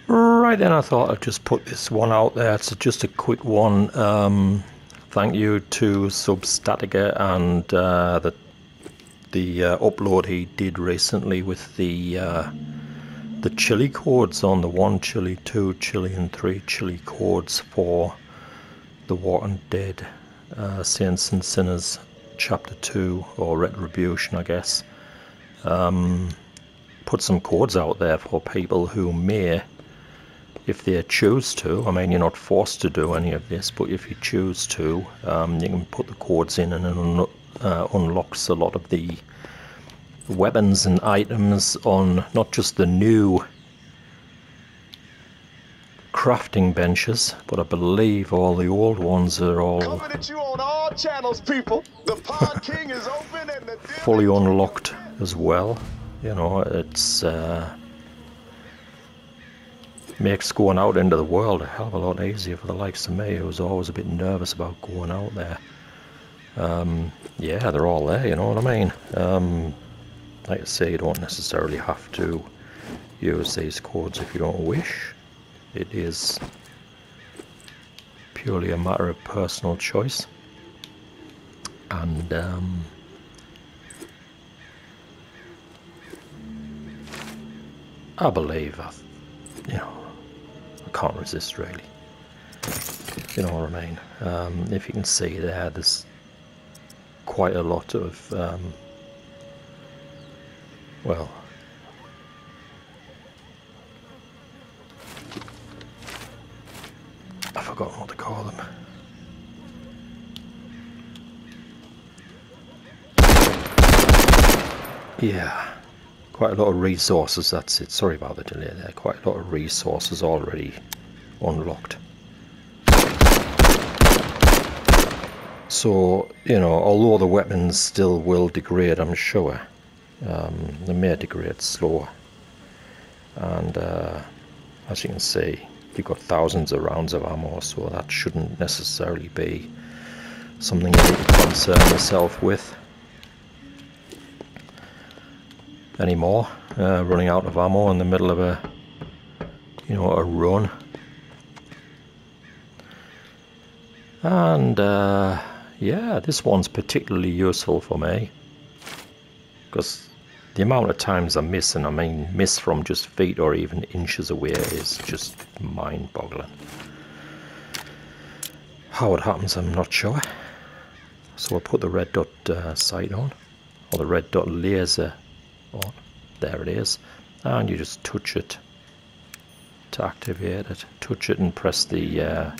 Right then, I thought I'd just put this one out there. It's just a quick one. Thank you to Substatica and the upload he did recently with the chili codes on the 1 chili, 2 chili and 3 chili codes for the Walking Dead Saints and Sinners Chapter 2, or Retribution I guess. Put some codes out there for people who may, if they choose to, I mean you're not forced to do any of this, but if you choose to, you can put the codes in and it unlocks a lot of the weapons and items on not just the new crafting benches, but I believe all the old ones are all coming at you on all channels, people. The Pod King is open and the fully unlocked as well. You know, it's makes going out into the world a hell of a lot easier for the likes of me, who was always a bit nervous about going out there. Yeah, they're all there, you know what I mean? Like I say, you don't necessarily have to use these codes if you don't wish. It is purely a matter of personal choice. And I believe you know, I can't resist really. You know what I mean? If you can see there, there's quite a lot of well, I've forgotten what to call them. Yeah, quite a lot of resources, that's it. Sorry about the delay there. Quite a lot of resources already unlocked. So, you know, although the weapons still will degrade, I'm sure, they may degrade slower. And as you can see, you've got thousands of rounds of ammo, so that shouldn't necessarily be something you need to concern yourself with anymore. Running out of ammo in the middle of a, you know, a run. And yeah, this one's particularly useful for me because the amount of times I miss, and I mean miss from just feet or even inches away, is just mind-boggling. How it happens, I'm not sure. So I put the red dot sight on, or the red dot laser on. There it is, and you just touch it to activate it. Touch it and press the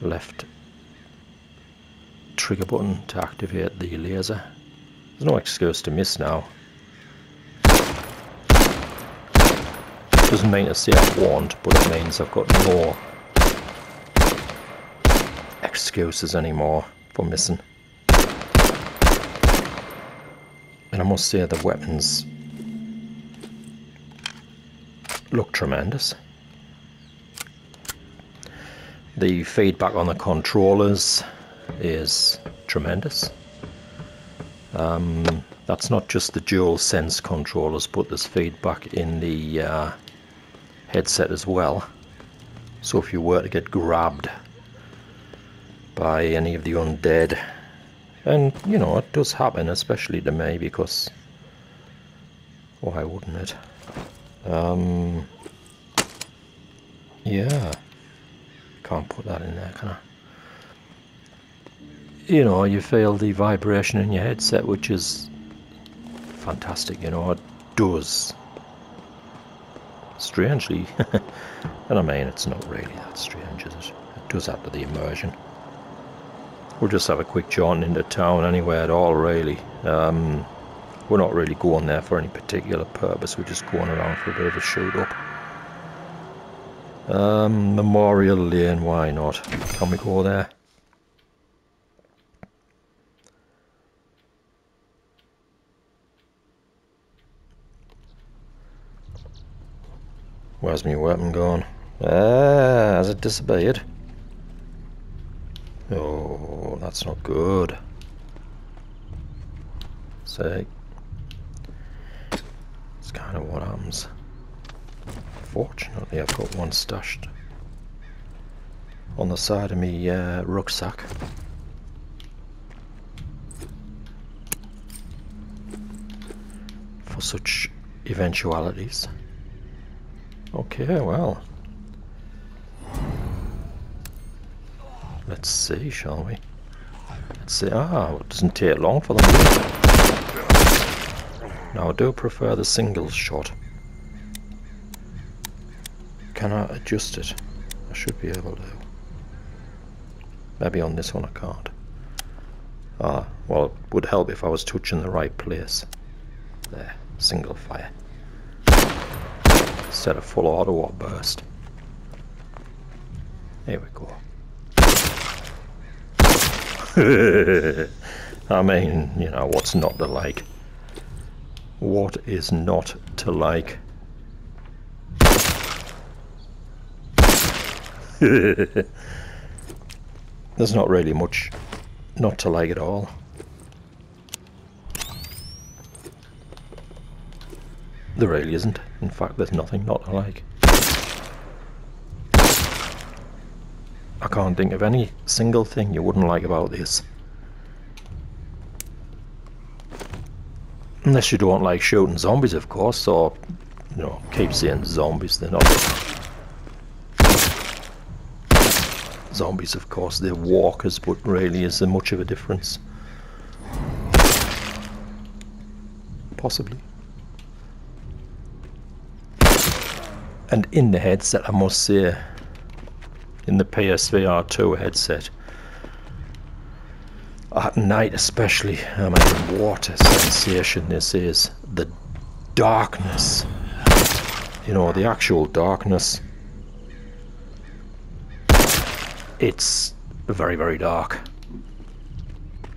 left trigger button to activate the laser. There's no excuse to miss now. Doesn't mean to say I won't, but it means I've got no excuses anymore for missing. And I must say the weapons look tremendous. The feedback on the controllers is tremendous. That's not just the DualSense controllers, but there's feedback in the headset as well. So if you were to get grabbed by any of the undead, and you know, it does happen, especially to me, because why wouldn't it? Yeah, can't put that in there, can I? You know, you feel the vibration in your headset, which is fantastic. You know, it does strangely, and I mean it's not really that strange, is it? It does add to the immersion. We'll just have a quick jaunt into town anyway at all, really. We're not really going there for any particular purpose, we're just going around for a bit of a shoot up. Memorial Lane, why not? Can we go there? Where's my weapon gone? Ah, has it disappeared? Oh, that's not good. See? It's kind of what happens. Fortunately, I've got one stashed on the side of me rucksack. For such eventualities. Okay, well. Let's see, shall we? Let's see. Ah, it doesn't take long for them. Now, I do prefer the single shot. Can I adjust it? I should be able to. Maybe on this one I can't. Ah, well, it would help if I was touching the right place. There, single fire. Instead of full auto or burst. There we go. I mean, you know, what's not to like? What is not to like? There's not really much not to like at all. There really isn't. In fact, there's nothing not to like. I can't think of any single thing you wouldn't like about this. Unless you don't like shooting zombies, of course, or, you know, keep saying zombies, they're not. Zombies, of course, they're walkers, but really is there much of a difference? Possibly. And in the headset, I must say, in the PSVR 2 headset, at night especially, I mean, what a sensation this is. The darkness, you know, the actual darkness. It's very, very dark.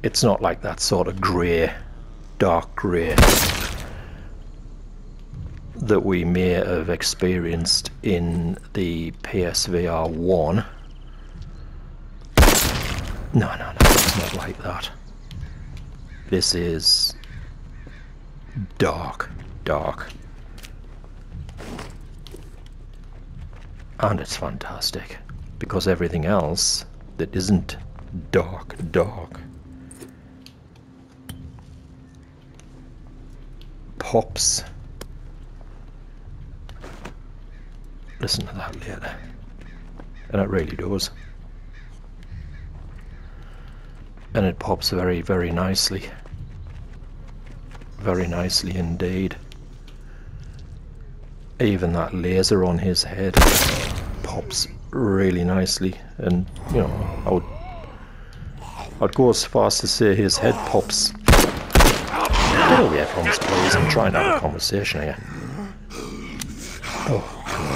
It's not like that sort of grey, dark grey that we may have experienced in the PSVR 1. No, it's not like that. This is dark, dark. And it's fantastic, because everything else that isn't dark, dark pops. Listen to that later. And it really does. And it pops very, very nicely. Very nicely indeed. Even that laser on his head pops really nicely. And, you know, I'd go as far as to say his head pops. Get away from us, please. I'm trying to have a conversation here. Oh,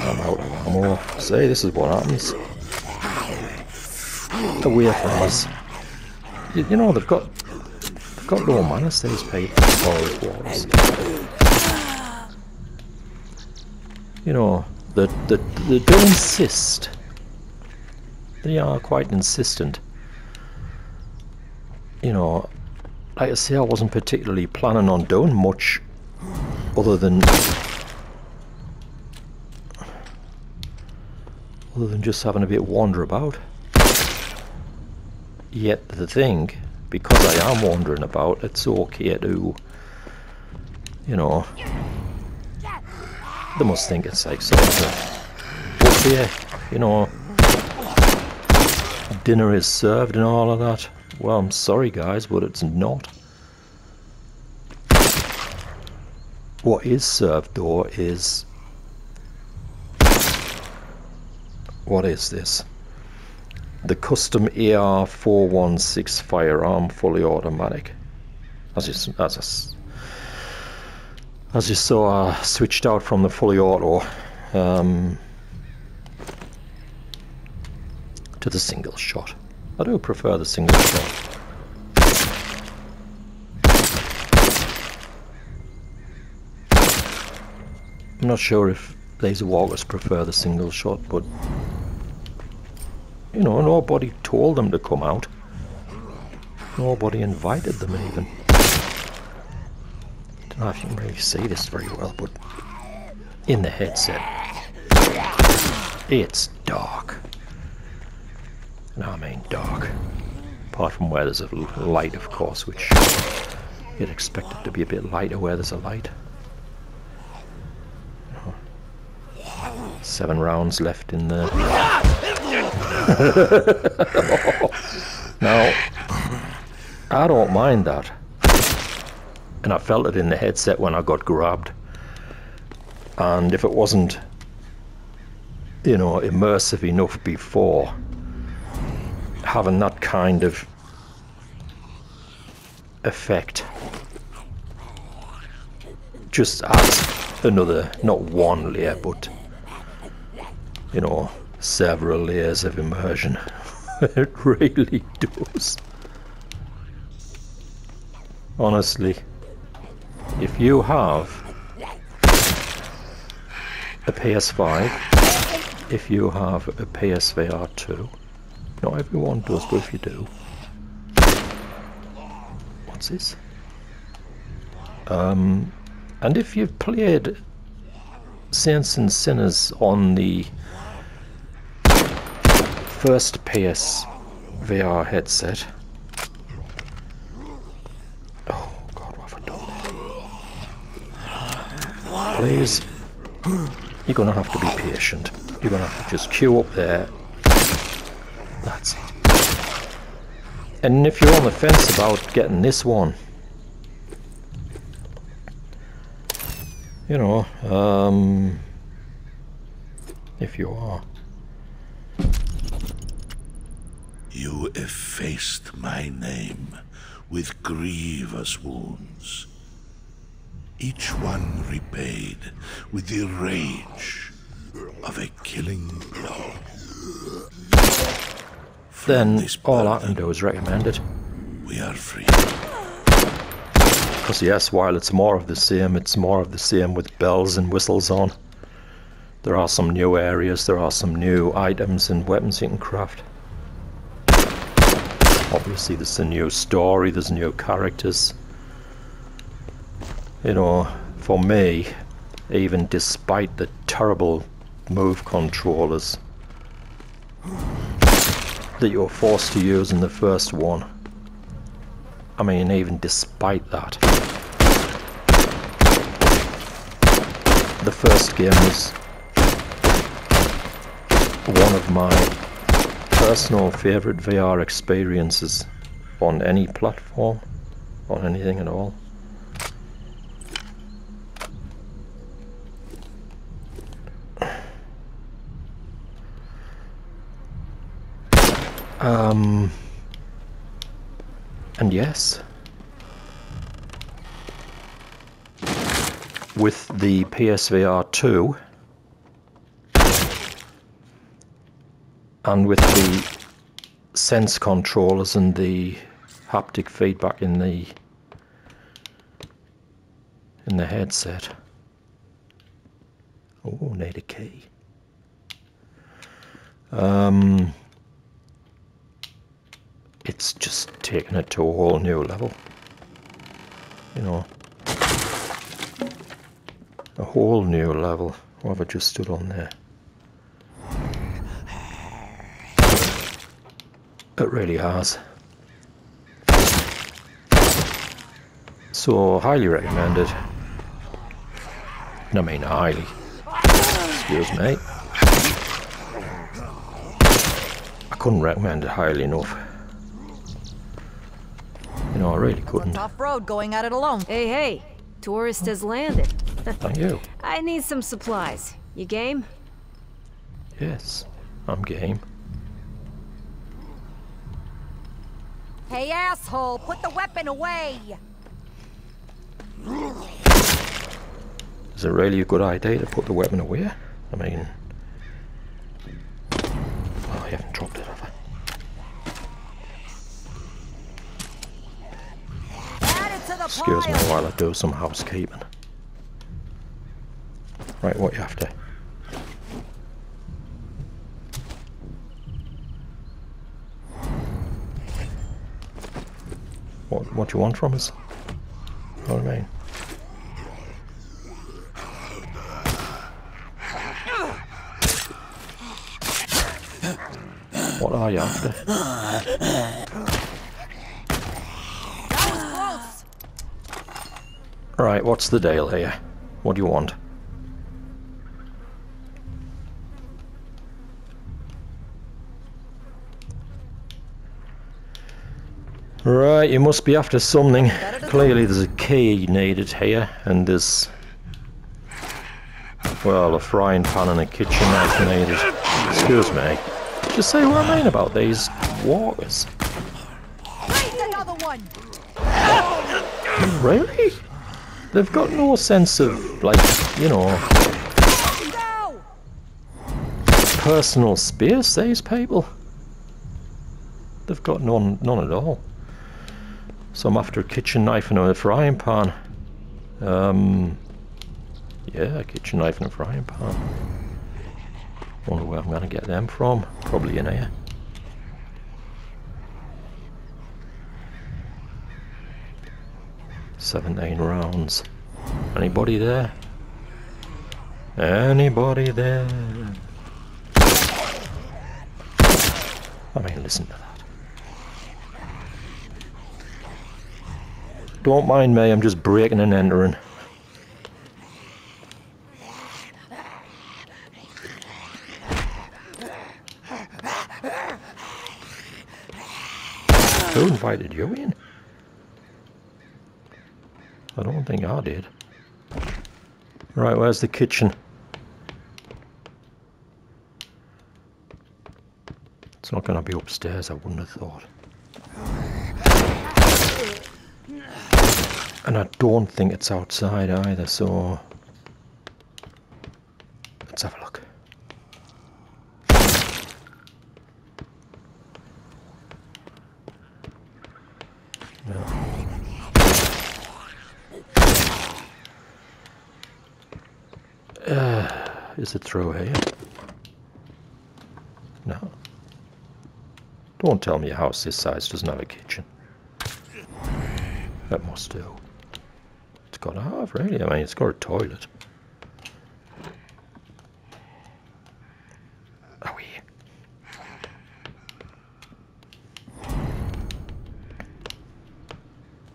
I'm out of ammo. See, this is what happens. Away from us. You know, they've got no manners, these people. You know, they do insist. They are quite insistent. You know, like I say, I wasn't particularly planning on doing much other than just having a bit of wander about. Yet the thing, because I am wandering about, it's okay to, you know, they must think it's like sort of a buffet, you know, dinner is served and all of that. Well, I'm sorry guys, but it's not. What is served though is, what is this? The custom AR-416 firearm, fully automatic. As you saw, I switched out from the fully auto to the single shot. I do prefer the single shot. I'm not sure if laser walkers prefer the single shot, but you know, nobody told them to come out. Nobody invited them even. I don't know if you can really see this very well, but in the headset, It's dark. And I mean dark. Apart from where there's a light, of course, which you'd expect it to be a bit lighter where there's a light. 7 rounds left in there. Now, I don't mind that. And I felt it in the headset when I got grabbed. And if it wasn't, you know, immersive enough before, having that kind of effect just adds another, not one layer, but, you know, several layers of immersion. It really does. Honestly, if you have a PS5, if you have a PSVR 2, not everyone does, but if you do, what's this? And if you've played Saints and Sinners on the first PSVR headset, oh God, what have I done? Please, you're gonna have to be patient. You're gonna have to just queue up there. That's it. And if you're on the fence about getting this one, you know, if you are. You effaced my name with grievous wounds, each one repaid with the rage of a killing blow. Then all I can do is recommend it. We are free. Because yes, while it's more of the same, it's more of the same with bells and whistles on. There are some new areas, there are some new items and weapons you can craft. Obviously there's a new story, there's new characters. You know, for me, even despite the terrible move controllers that you're forced to use in the first one, I mean, even despite that, the first game was one of my personal favourite VR experiences on any platform, on anything at all. And yes, with the PSVR 2 and with the Sense controllers and the haptic feedback in the headset. Oh, need a key. It's just taken it to a whole new level, you know, a whole new level. What have I just stood on there? It really has. So highly recommended. I mean highly. Excuse me. I couldn't recommend it highly enough. You know, I really couldn't. Off-road going at it alone. Hey, hey, tourist has landed. Thank you. I need some supplies. You game? Yes, I'm game. Hey, asshole, put the weapon away! Is it really a good idea to put the weapon away? I mean... Oh, I haven't dropped it, have I? Excuse me while I do some housekeeping. Right, what you after? What do you want from us? You know what I mean? What are you after? That was close. Right, what's the deal here? What do you want? Right, you must be after something. Clearly there's a key needed here, and there's, well, a frying pan and a kitchen knife needed. Excuse me. Just say what I mean about these walkers. Raise another one. Really? They've got no sense of, like, you know, Go. personal space, these people. They've got none at all. So I'm after a kitchen knife and a frying pan. Yeah, a kitchen knife and a frying pan. Wonder where I'm gonna get them from. Probably in here. "17 rounds. Anybody there? Anybody there?" I mean, listen to that. Don't mind me, I'm just breaking and entering. Who invited you in? I don't think I did. Right, where's the kitchen? It's not going to be upstairs, I wouldn't have thought. And I don't think it's outside either, so let's have a look. No. Is it through here? No. Don't tell me a house this size doesn't have a kitchen. That must do. It's got to have, really. I mean, it's got a toilet. Are we?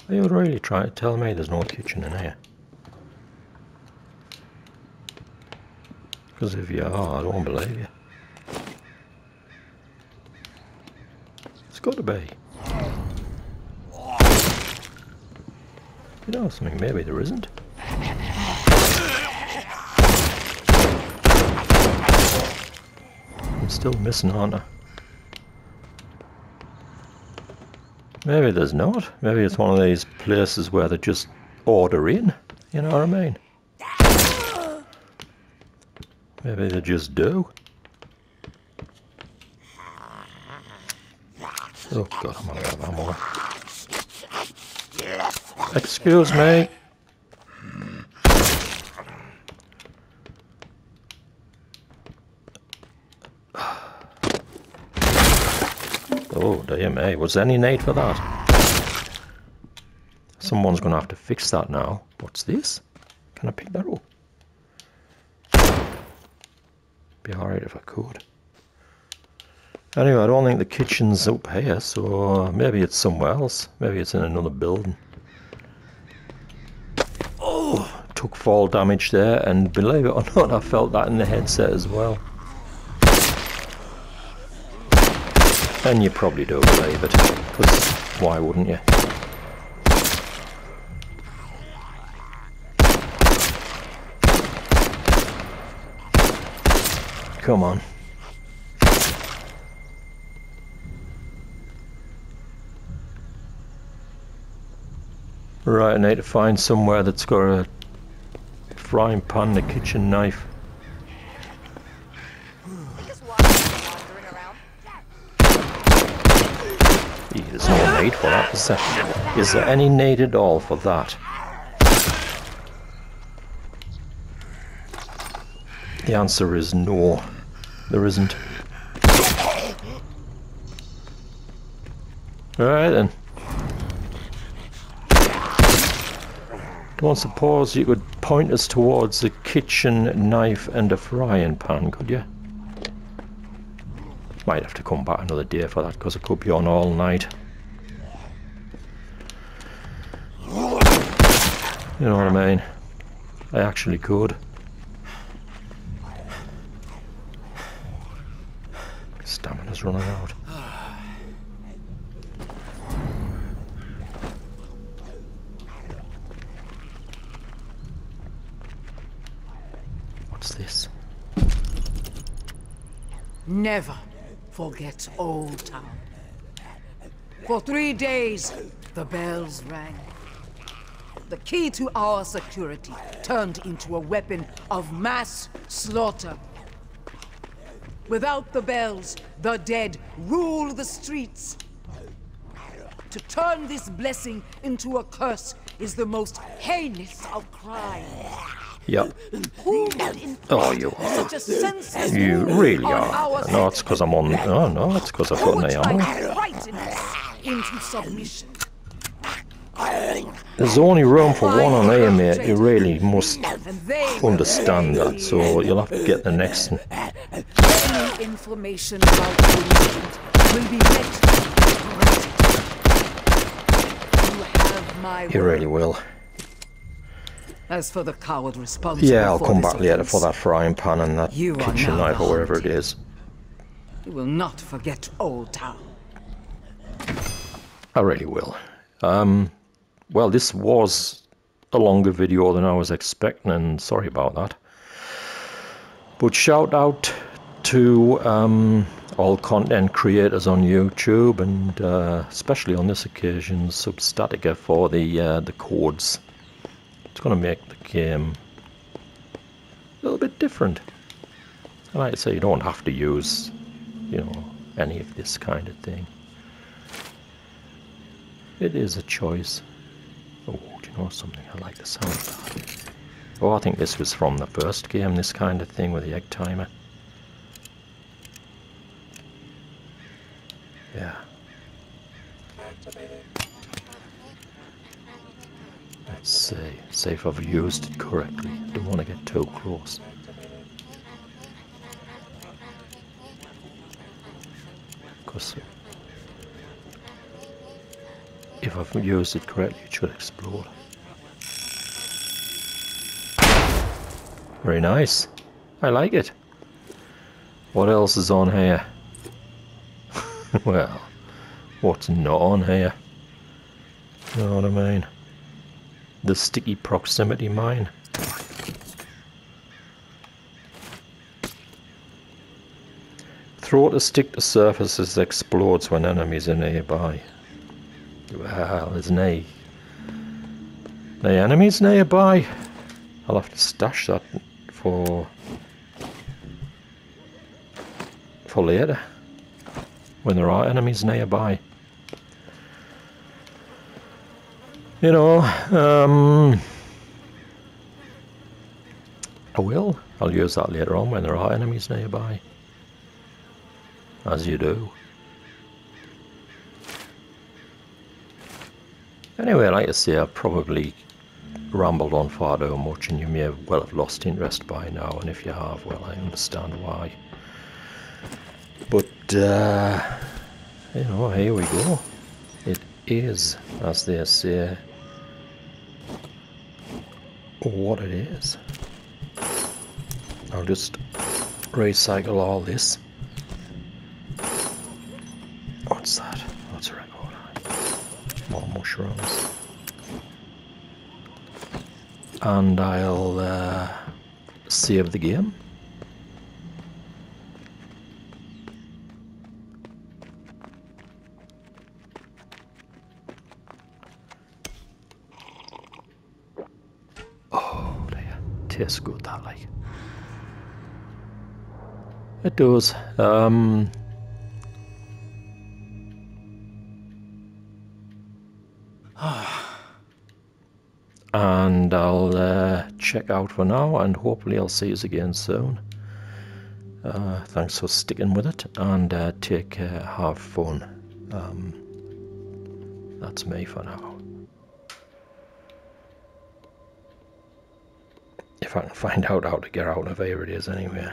Are you really trying to tell me there's no kitchen in here? Because if you are, I don't believe you. It's got to be. You know something, maybe there isn't. I'm still missing, aren't I? Maybe there's not. Maybe it's one of these places where they just order in. You know what I mean? Maybe they just do. Oh god, I'm out of ammo. Excuse me. Oh dear me, was there any need for that? Someone's gonna have to fix that now. What's this? Can I pick that up? Be alright if I could. Anyway, I don't think the kitchen's up here, so maybe it's somewhere else. Maybe it's in another building. Oh, took fall damage there, and believe it or not, I felt that in the headset as well. And you probably don't believe it, because why wouldn't you? Come on. Right, I need to find somewhere that's got a frying pan and a kitchen knife. There's no need for that, is there? Is there any need at all for that? The answer is no, there isn't. Alright then. Don't suppose you could point us towards a kitchen knife and a frying pan, could you? Might have to come back another day for that because it could be on all night. You know what I mean? I actually could. Stamina's running out. What's this? Never forget Old Town. For 3 days, the bells rang. The key to our security turned into a weapon of mass slaughter. Without the bells, the dead rule the streets. To turn this blessing into a curse is the most heinous of crimes. Yep. Who would Oh, you are. such a senseless You move really on are. our No, it's because I'm on. Oh, no, it's because I've Who got would an try ammo. to frighten us into submission? There's only room for one on here, mate. You really must And they will understand that, so you'll have to get the next one. Any information about the incident will be met with You have my You word. really will. As for the coward responsible Yeah, I'll for come this back later offense, for that frying pan and that You are kitchen now knife the or wherever it hunted. is. You will not forget Old Town. I really will. Well, this was a longer video than I was expecting, and sorry about that. But shout out to all content creators on YouTube, and especially on this occasion, Substatica for the codes. It's going to make the game a little bit different. And like I say, you don't have to use, you know, any of this kind of thing. It is a choice. Oh, do you know something? I like the sound of that. Oh, I think this was from the first game, this kind of thing with the egg timer. Yeah. Let's see if I've used it correctly. Don't want to get too close. Because if I've used it correctly, it should explode. Very nice. I like it. What else is on here? Well, what's not on here? You know what I mean? The sticky proximity mine. Throw a stick to surfaces explodes when enemies are nearby. Well, there's no enemies nearby. I'll have to stash that for later, when there are enemies nearby. You know, I'll use that later on when there are enemies nearby. As you do. Anyway, like I say, I've probably rambled on far too much, and you may well have lost interest by now, and if you have, well, I understand why. But, you know, here we go. It is, as they say, what it is. I'll just recycle all this. What's that? What's a record? More mushrooms. And I'll save the game. Oh dear, tastes good that like. It does. And I'll check out for now, and hopefully I'll see you again soon. Thanks for sticking with it, and take care, have fun. That's me for now. If I can find out how to get out of here, it is anyway.